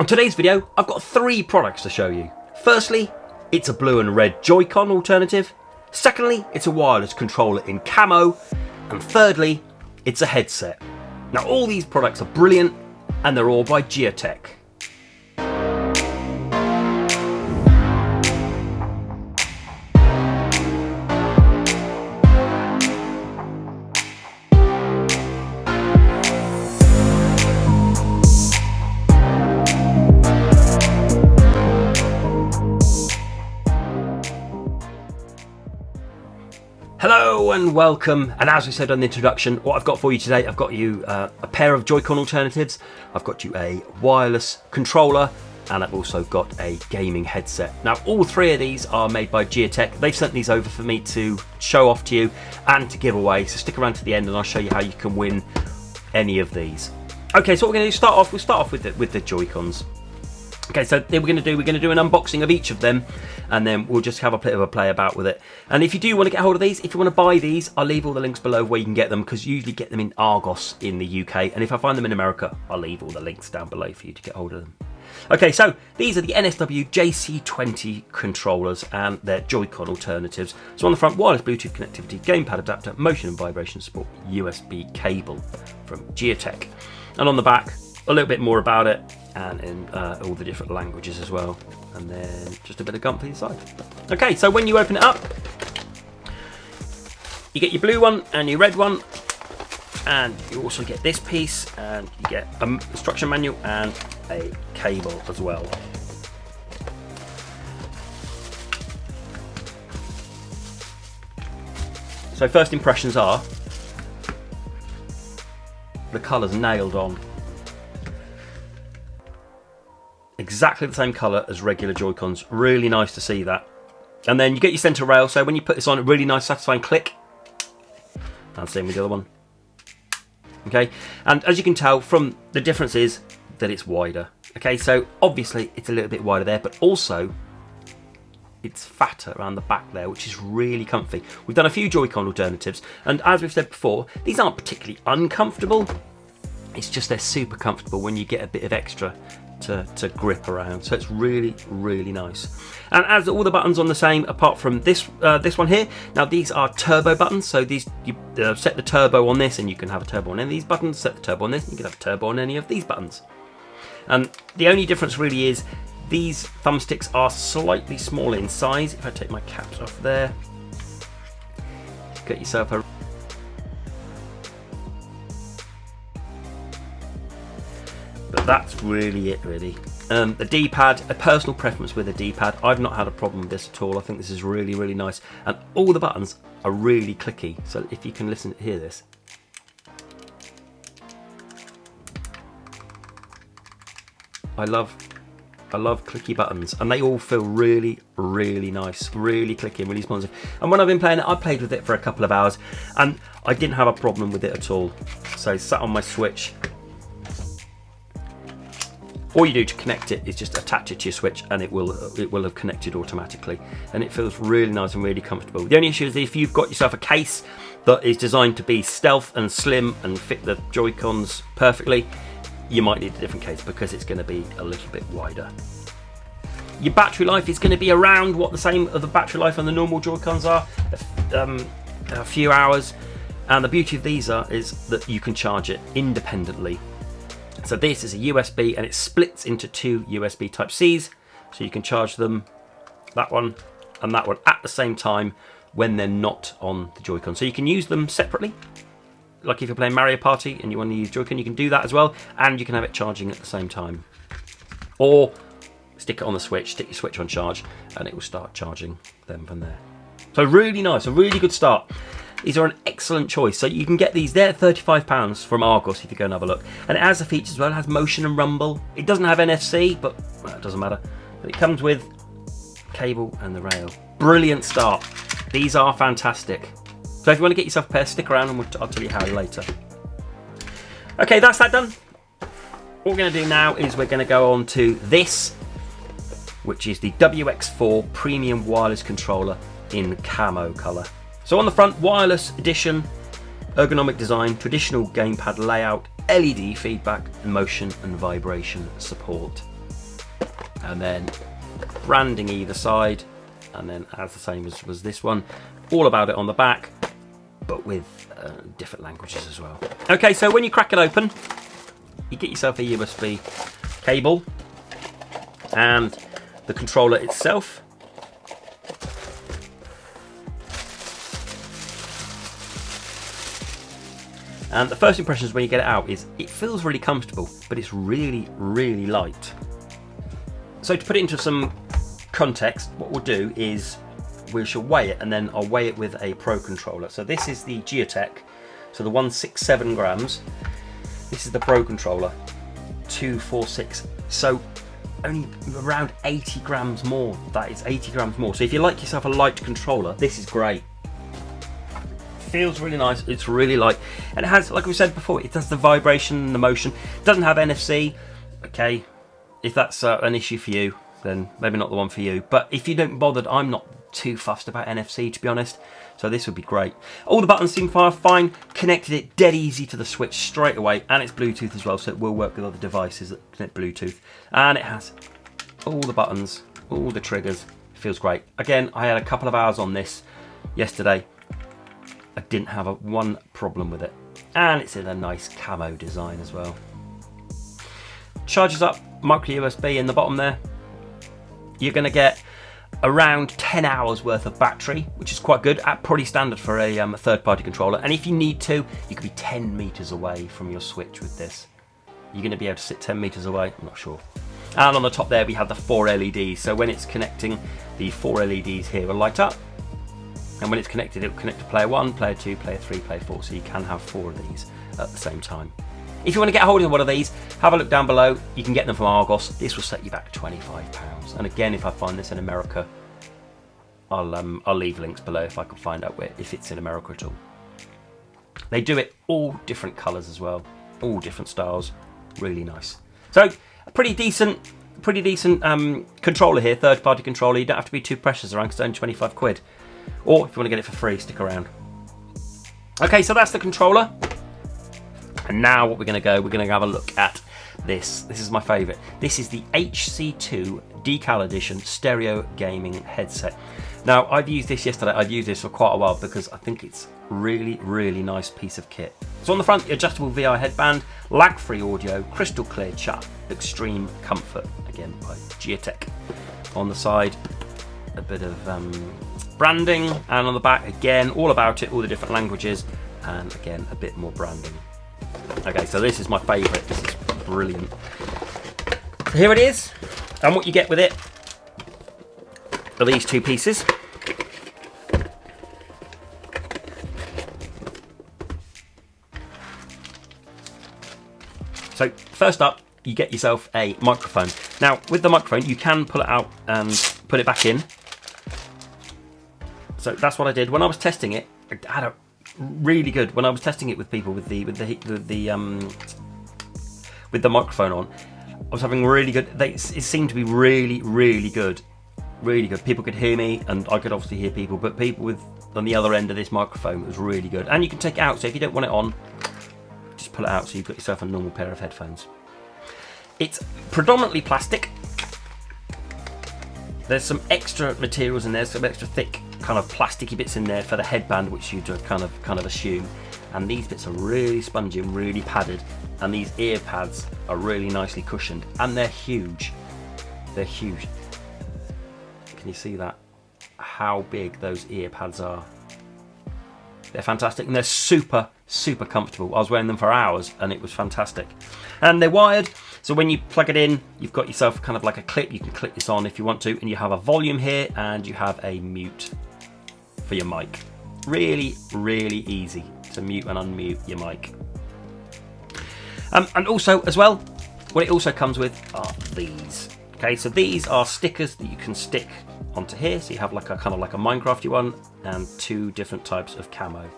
On today's video, I've got 3 products to show you. Firstly, it's a blue and red Joy-Con alternative. Secondly, it's a wireless controller in camo. And thirdly, it's a headset. Now all these products are brilliant and they're all by Gioteck. Hello and welcome, and as we said on the introduction, what I've got for you today, I've got you a pair of Joy-Con alternatives, I've got you a wireless controller, and I've also got a gaming headset. Now all 3 of these are made by Gioteck. They've sent these over for me to show off to you and to give away, so stick around to the end and I'll show you how you can win any of these. Okay, so what we're going to do, we'll start off with the Joy-Cons. Okay, so we're going to do an unboxing of each of them, and then we'll just have a bit of a play about with it. And if you do want to get hold of these, if you want to buy these, I'll leave all the links below where you can get them, because you usually get them in Argos in the UK, and if I find them in America, I'll leave all the links down below for you to get hold of them. Okay, so these are the NSW JC20 controllers and their Joy-Con alternatives. So on the front, wireless Bluetooth connectivity, gamepad adapter, motion and vibration support, USB cable from Gioteck. And on the back, a little bit more about it, and in all the different languages as well, and then just a bit of gum for the inside. Okay, so when you open it up, you get your blue one and your red one, and you also get this piece, and you get an instruction manual and a cable as well. So first impressions are, the colour's nailed on. Exactly the same colour as regular Joy-Cons. Really nice to see that. And then you get your centre rail, so when you put this on, a really nice satisfying click. And same with the other one. Okay, and as you can tell from the difference is that it's wider. Okay, so obviously it's a little bit wider there, but also it's fatter around the back there, which is really comfy. We've done a few Joy-Con alternatives, and as we've said before, these aren't particularly uncomfortable. It's just they're super comfortable when you get a bit of extra to grip around, so it's really, really nice. And as all the buttons on the same, apart from this one here. Now these are turbo buttons, so these you set the turbo on this, and you can have a turbo on any of these buttons. Set the turbo on this, and you can have a turbo on any of these buttons. And the only difference really is these thumbsticks are slightly smaller in size. If I take my caps off there, get yourself a. But that's really it, really. The D-pad, a personal preference with the D-pad. I've not had a problem with this at all. I think this is really, really nice. And all the buttons are really clicky. So if you can hear this. I love clicky buttons, and they all feel really, really nice, really clicky and really responsive. And when I've been playing it, I played with it for a couple of hours, and I didn't have a problem with it at all. So sat on my Switch. All you do to connect it is just attach it to your Switch, and it will have connected automatically, and it feels really nice and really comfortable. The only issue is if you've got yourself a case that is designed to be stealth and slim and fit the Joy-Cons perfectly, you might need a different case because it's going to be a little bit wider. Your battery life is going to be around what the same of the battery life on the normal Joy-Cons are, a few hours. And the beauty of these is that you can charge it independently. So this is a USB, and it splits into 2 USB Type-Cs, so you can charge them, that one and that one, at the same time when they're not on the Joy-Con. So you can use them separately, like if you're playing Mario Party and you want to use Joy-Con, you can do that as well, and you can have it charging at the same time. Or stick it on the Switch, stick your Switch on charge, and it will start charging them from there. So really nice, a really good start. These are an excellent choice. So you can get these, they're £35 from Argos if you go and have a look. And it has the features as well, it has motion and rumble. It doesn't have NFC, but well, it doesn't matter. But it comes with cable and the rail. Brilliant start. These are fantastic. So if you want to get yourself a pair, stick around and I'll tell you how later. Okay, that's that done. What we're going to do now is we're going to go on to this, which is the WX4 Premium Wireless Controller in camo colour. So on the front, wireless edition, ergonomic design, traditional gamepad layout, LED feedback, and motion and vibration support. and then branding either side, and then as the same as was this one, all about it on the back, but with different languages as well. Okay, so when you crack it open, you get yourself a USB cable and the controller itself. And the first impressions when you get it out is it feels really comfortable, but it's really, really light. So to put it into some context, what we'll do is we shall weigh it, and then I'll weigh it with a Pro controller. So this is the Gioteck, so the 167 grams. This is the Pro controller, 246. So only around 80 grams more. That is 80 grams more. So if you like yourself a light controller, this is great. Feels really nice, it's really light, and it has, like we said before, it does the vibration and the motion. It doesn't have NFC. Okay, if that's an issue for you, then maybe not the one for you, but if you don't bother, I'm not too fussed about NFC, to be honest, so this would be great. All the buttons seem fine, connected it dead easy to the Switch straight away, and it's Bluetooth as well, so it will work with other devices that connect Bluetooth, and it has all the buttons, all the triggers. It feels great. Again, I had a couple of hours on this yesterday. I didn't have one problem with it, and it's in a nice camo design as well. Charges up, micro USB in the bottom there. You're going to get around 10 hours worth of battery, which is quite good, pretty standard for a third-party controller. And if you need to, you could be 10 meters away from your Switch with this. You're going to be able to sit 10 meters away, I'm not sure. And on the top there we have the 4 LEDs, so when it's connecting, the 4 LEDs here will light up. And when it's connected, it will connect to player 1, player 2, player 3, player 4, so you can have 4 of these at the same time. If you want to get a hold of one of these, have a look down below. You can get them from Argos. This will set you back £25. And again, if I find this in America, I'll leave links below if I can find out if it's in America at all. They do it all different colours as well, all different styles. Really nice. So a pretty decent controller here, third-party controller. You don't have to be too precious around because it's only 25 quid. Or if you want to get it for free, stick around. Okay, so that's the controller. And now what we're going to have a look at this. This is my favourite. This is the HC2 Decal Edition Stereo Gaming Headset. Now, I've used this yesterday. I've used this for quite a while because I think it's really, really nice piece of kit. So on the front, adjustable VR headband, lag-free audio, crystal clear chat, extreme comfort, again by Gioteck. On the side, a bit of branding, and on the back, again, all about it, all the different languages, and again, a bit more branding. Okay, so this is my favourite. This is brilliant. So here it is, and what you get with it are these two pieces. So first up, you get yourself a microphone. Now, with the microphone, you can pull it out and put it back in. So that's what I did when I was testing it. I had a really good when I was testing it with people with the microphone on. I was having really good. It seemed to be really, really good, really good. People could hear me, and I could obviously hear people. But people on the other end of this microphone was really good. And you can take it out. So if you don't want it on, just pull it out. So you've got yourself a normal pair of headphones. It's predominantly plastic. There's some extra materials in there, some extra thick kind of plasticky bits in there for the headband, which you'd kind of assume. And these bits are really spongy and really padded. And these ear pads are really nicely cushioned, and they're huge. They're huge. Can you see that? How big those ear pads are? They're fantastic, and they're super, super comfortable. I was wearing them for hours, and it was fantastic. And they're wired, so when you plug it in, you've got yourself kind of like a clip. You can clip this on if you want to, and you have a volume here, and you have a mute for your mic. Really, really easy to mute and unmute your mic. And also, as well, what it also comes with are these. Okay, so these are stickers that you can stick onto here. So you have like a kind of like a Minecrafty one and two different types of camo.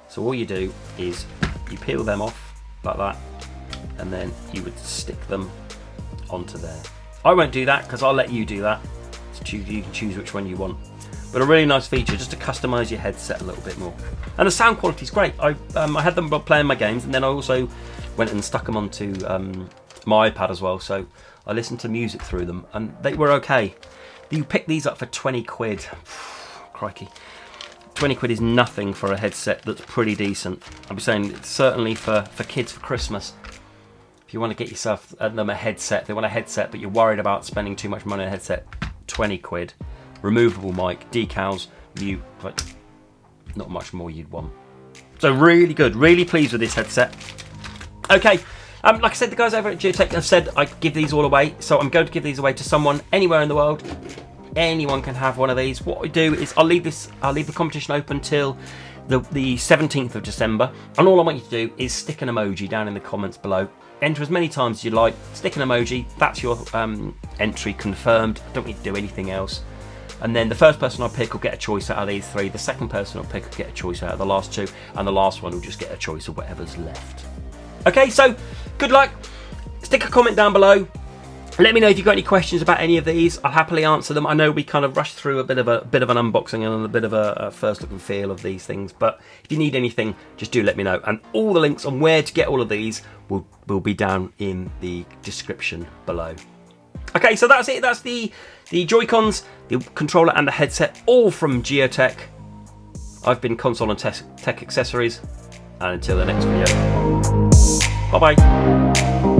So all you do is you peel them off like that, and then you would stick them onto there. I won't do that because I'll let you do that. You can choose which one you want. But a really nice feature just to customise your headset a little bit more. And the sound quality is great. I had them playing my games, and then I also went and stuck them onto my iPad as well, so I listened to music through them, and they were okay. You pick these up for 20 quid. Crikey. 20 quid is nothing for a headset that's pretty decent. I'll be saying certainly for kids for Christmas. If you want to get yourself them a headset, they want a headset, but you're worried about spending too much money on a headset, 20 quid. Removable mic, decals, like, not much more you'd want. So really good, really pleased with this headset. Okay, like I said, the guys over at Gioteck have said I give these all away, so I'm going to give these away to someone anywhere in the world. Anyone can have one of these. What we do is I'll leave the competition open till the 17th of December, and all I want you to do is stick an emoji down in the comments below. Enter as many times as you like, stick an emoji, that's your entry confirmed. Don't need to do anything else. And then the first person I pick will get a choice out of these three, the second person I'll pick will get a choice out of the last two, and the last one will just get a choice of whatever's left. Okay, so good luck. Stick a comment down below. Let me know if you've got any questions about any of these. I'll happily answer them. I know we kind of rushed through a bit of an unboxing and a bit of a first look and feel of these things, but if you need anything, just do let me know. And all the links on where to get all of these will be down in the description below. Okay, so that's it. That's the Joy-Cons, the controller and the headset, all from Gioteck. I've been Console and Tech Accessories, and until the next video, bye bye.